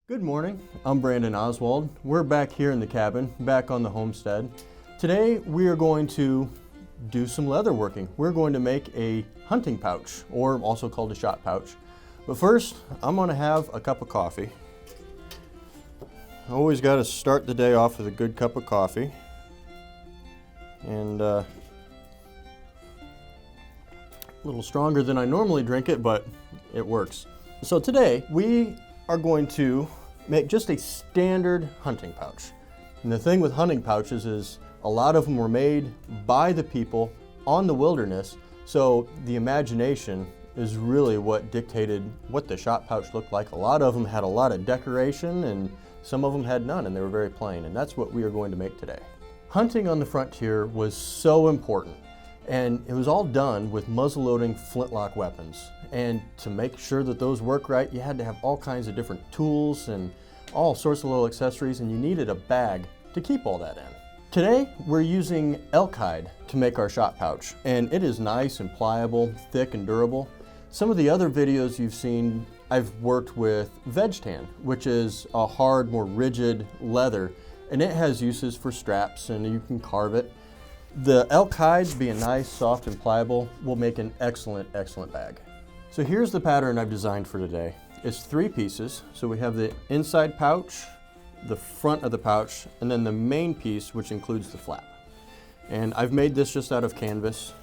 Good morning, I'm Brandon Oswald. We're back here in the cabin, back on the homestead. Today we are going to do some leather working. We're going to make a hunting pouch, or also called a shot pouch. But first, I'm gonna have a cup of coffee. Always gotta start the day off with a good cup of coffee. And a little stronger than I normally drink it, but it works. So today we are going to make just a standard hunting pouch. And the thing with hunting pouches is a lot of them were made by the people on the wilderness, so the imagination is really what dictated what the shot pouch looked like. A lot of them had a lot of decoration and some of them had none, and they were very plain, and that's what we are going to make today. Hunting on the frontier was so important, and it was all done with muzzle-loading flintlock weapons. And to make sure that those work right, you had to have all kinds of different tools and all sorts of little accessories, and you needed a bag to keep all that in. Today, we're using elk hide to make our shot pouch, and it is nice and pliable, thick and durable. Some of the other videos you've seen, I've worked with veg tan, which is a hard, more rigid leather, and it has uses for straps and you can carve it. The elk hide, being nice, soft, and pliable, will make an excellent, excellent bag. So here's the pattern I've designed for today. It's 3 pieces. So we have the inside pouch, the front of the pouch, and then the main piece, which includes the flap. And I've made this just out of canvas,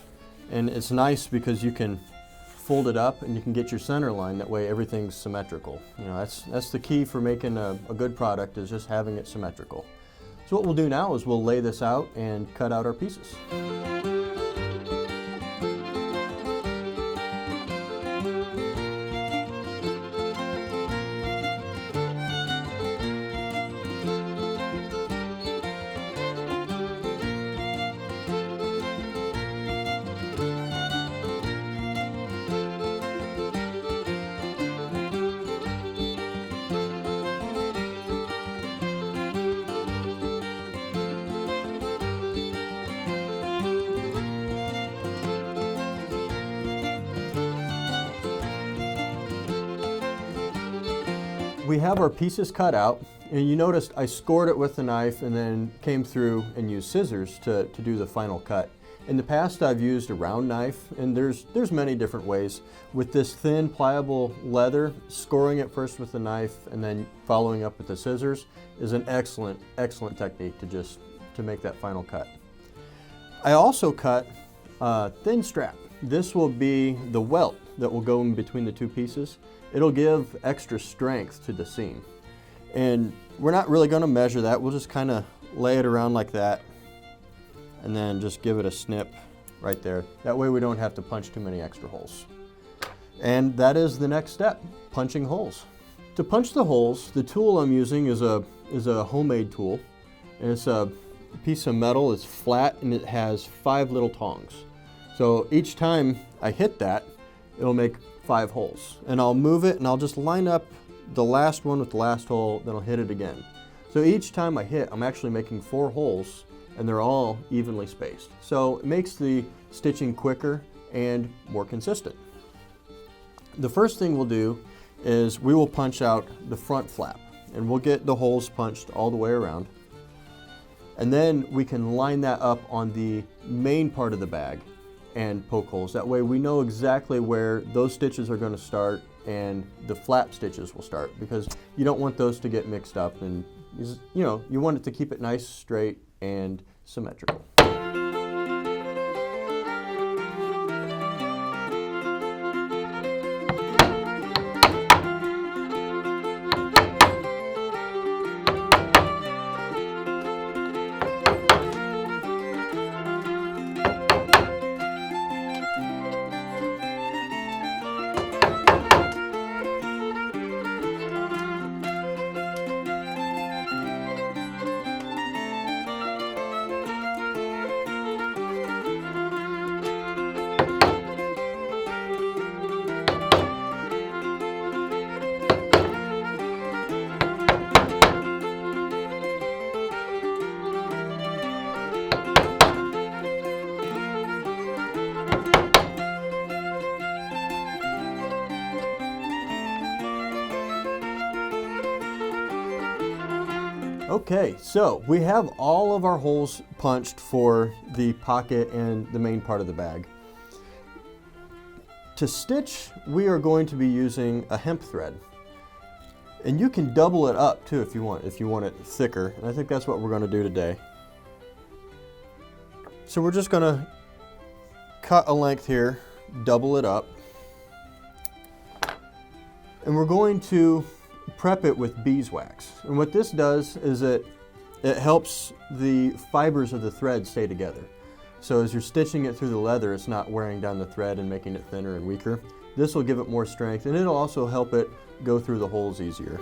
and it's nice because you can fold it up and you can get your center line. That way everything's symmetrical. You know, that's the key for making a good product, is just having it symmetrical. So what we'll do now is we'll lay this out and cut out our pieces. We have our pieces cut out, and you noticed I scored it with the knife and then came through and used scissors to do the final cut. In the past, I've used a round knife, and there's many different ways. With this thin, pliable leather, scoring it first with the knife and then following up with the scissors is an excellent, excellent technique to make that final cut. I also cut a thin strap. This will be the welt that will go in between the 2 pieces. It'll give extra strength to the seam. And we're not really going to measure that. We'll just kind of lay it around like that and then just give it a snip right there. That way we don't have to punch too many extra holes. And that is the next step, punching holes. To punch the holes, the tool I'm using is a homemade tool. And it's a piece of metal. It's flat and it has 5 little tongs. So each time I hit that, it'll make 5 holes. And I'll move it and I'll just line up the last one with the last hole, then I'll hit it again. So each time I hit, I'm actually making 4 holes, and they're all evenly spaced. So it makes the stitching quicker and more consistent. The first thing we'll do is we will punch out the front flap, and we'll get the holes punched all the way around. And then we can line that up on the main part of the bag and poke holes. That way we know exactly where those stitches are going to start and the flap stitches will start, because you don't want those to get mixed up, and you want it to keep it nice, straight, and symmetrical. Okay, so we have all of our holes punched for the pocket and the main part of the bag. To stitch, we are going to be using a hemp thread. And you can double it up too if you want it thicker. And I think that's what we're going to do today. So we're just going to cut a length here, double it up. And we're going to prep it with beeswax. And what this does is it helps the fibers of the thread stay together. So as you're stitching it through the leather, it's not wearing down the thread and making it thinner and weaker. This will give it more strength, and it'll also help it go through the holes easier.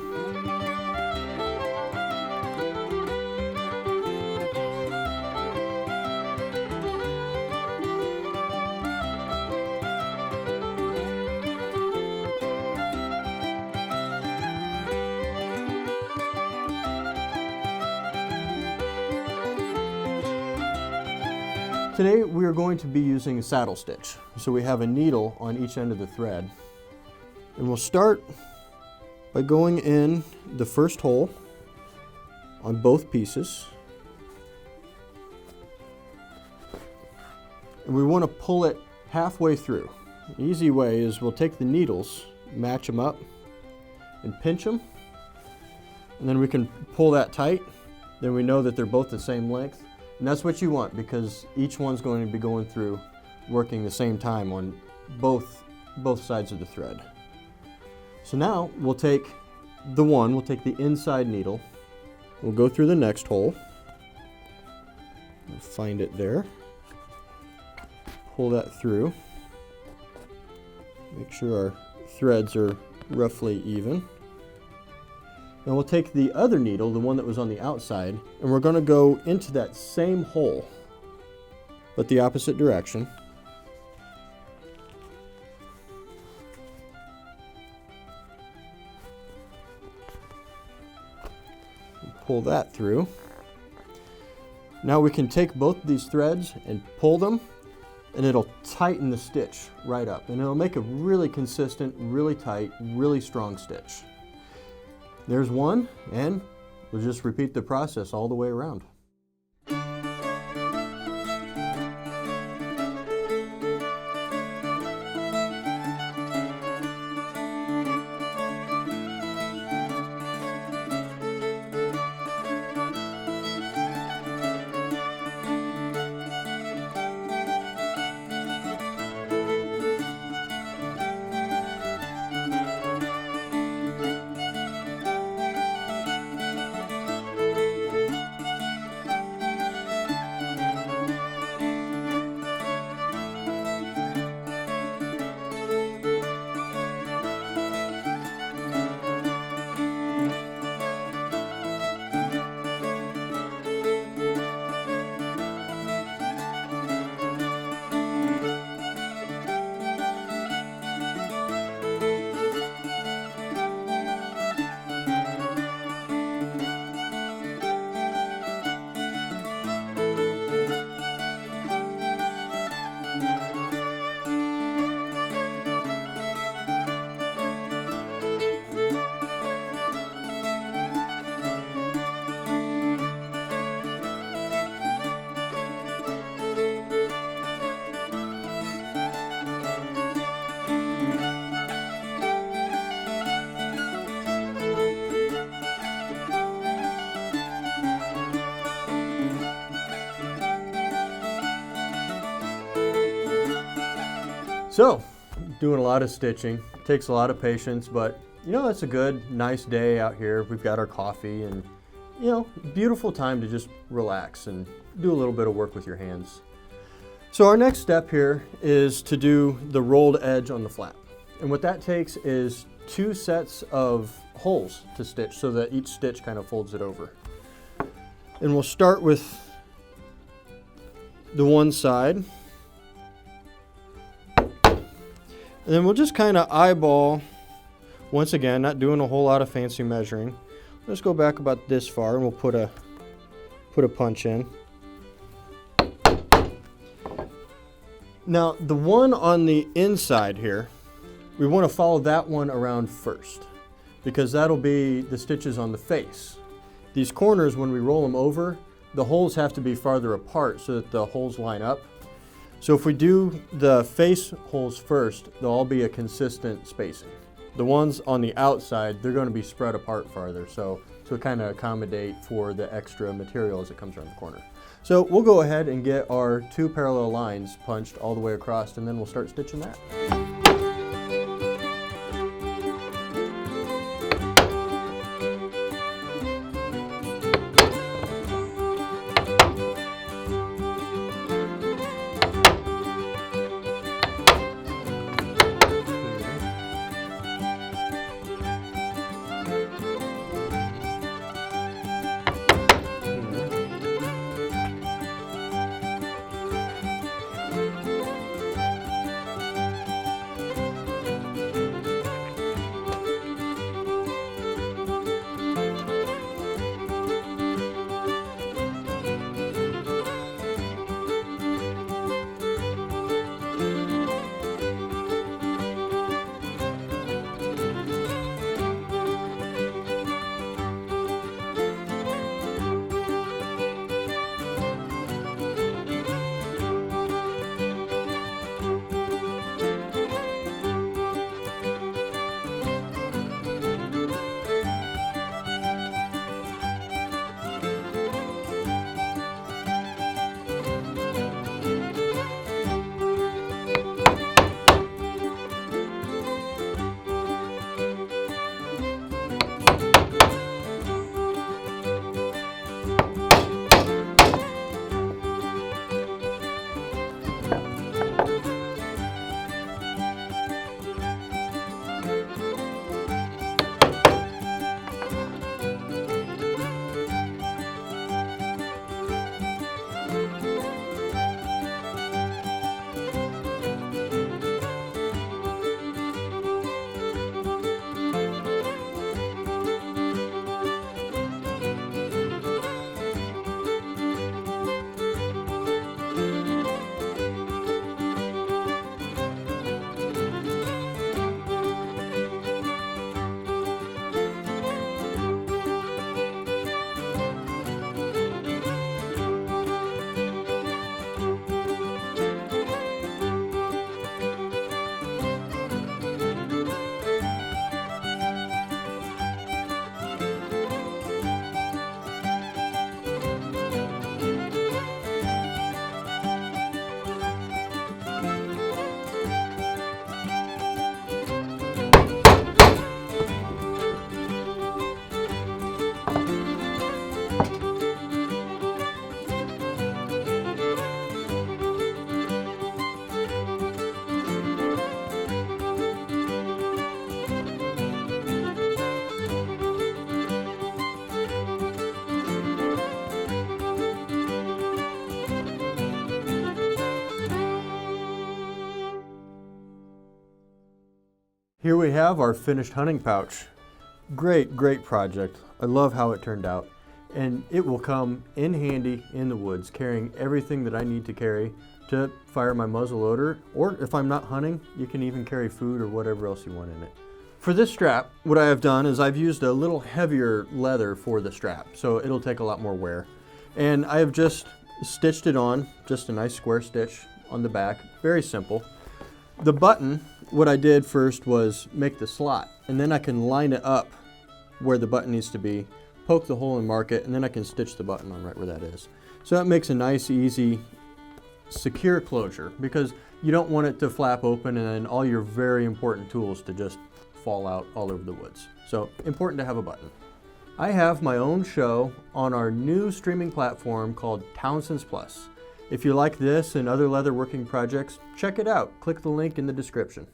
Today we are going to be using a saddle stitch. So we have a needle on each end of the thread. And we'll start by going in the first hole on both pieces. And we want to pull it halfway through. The easy way is we'll take the needles, match them up, and pinch them. And then we can pull that tight. Then we know that they're both the same length. And that's what you want, because each one's going to be going through working the same time on both sides of the thread. So now we'll take the inside needle, we'll go through the next hole, we'll find it there, pull that through, make sure our threads are roughly even. Now we'll take the other needle, the one that was on the outside, and we're going to go into that same hole, but the opposite direction. Pull that through. Now we can take both of these threads and pull them, and it'll tighten the stitch right up, and it'll make a really consistent, really tight, really strong stitch. There's one, and we'll just repeat the process all the way around. So, doing a lot of stitching, takes a lot of patience, but you know, it's a good, nice day out here. We've got our coffee and, you know, beautiful time to just relax and do a little bit of work with your hands. So our next step here is to do the rolled edge on the flap. And what that takes is 2 sets of holes to stitch so that each stitch kind of folds it over. And we'll start with the one side. And then we'll just kind of eyeball, once again, not doing a whole lot of fancy measuring. Let's go back about this far and we'll put a punch in. Now, the one on the inside here, we want to follow that one around first, because that'll be the stitches on the face. These corners, when we roll them over, the holes have to be farther apart so that the holes line up. So if we do the face holes first, they'll all be a consistent spacing. The ones on the outside, they're going to be spread apart farther, so to kind of accommodate for the extra material as it comes around the corner. So we'll go ahead and get our 2 parallel lines punched all the way across, and then we'll start stitching that. Here we have our finished hunting pouch. Great, great project. I love how it turned out. And it will come in handy in the woods, carrying everything that I need to carry to fire my muzzle loader, or if I'm not hunting, you can even carry food or whatever else you want in it. For this strap, what I have done is I've used a little heavier leather for the strap, so it'll take a lot more wear. And I have just stitched it on, just a nice square stitch on the back, very simple. The button, what I did first was make the slot, and then I can line it up where the button needs to be, poke the hole and mark it, and then I can stitch the button on right where that is. So that makes a nice, easy, secure closure, because you don't want it to flap open and then all your very important tools to just fall out all over the woods. So important to have a button. I have my own show on our new streaming platform called Townsends Plus. If you like this and other leather working projects, check it out. Click the link in the description.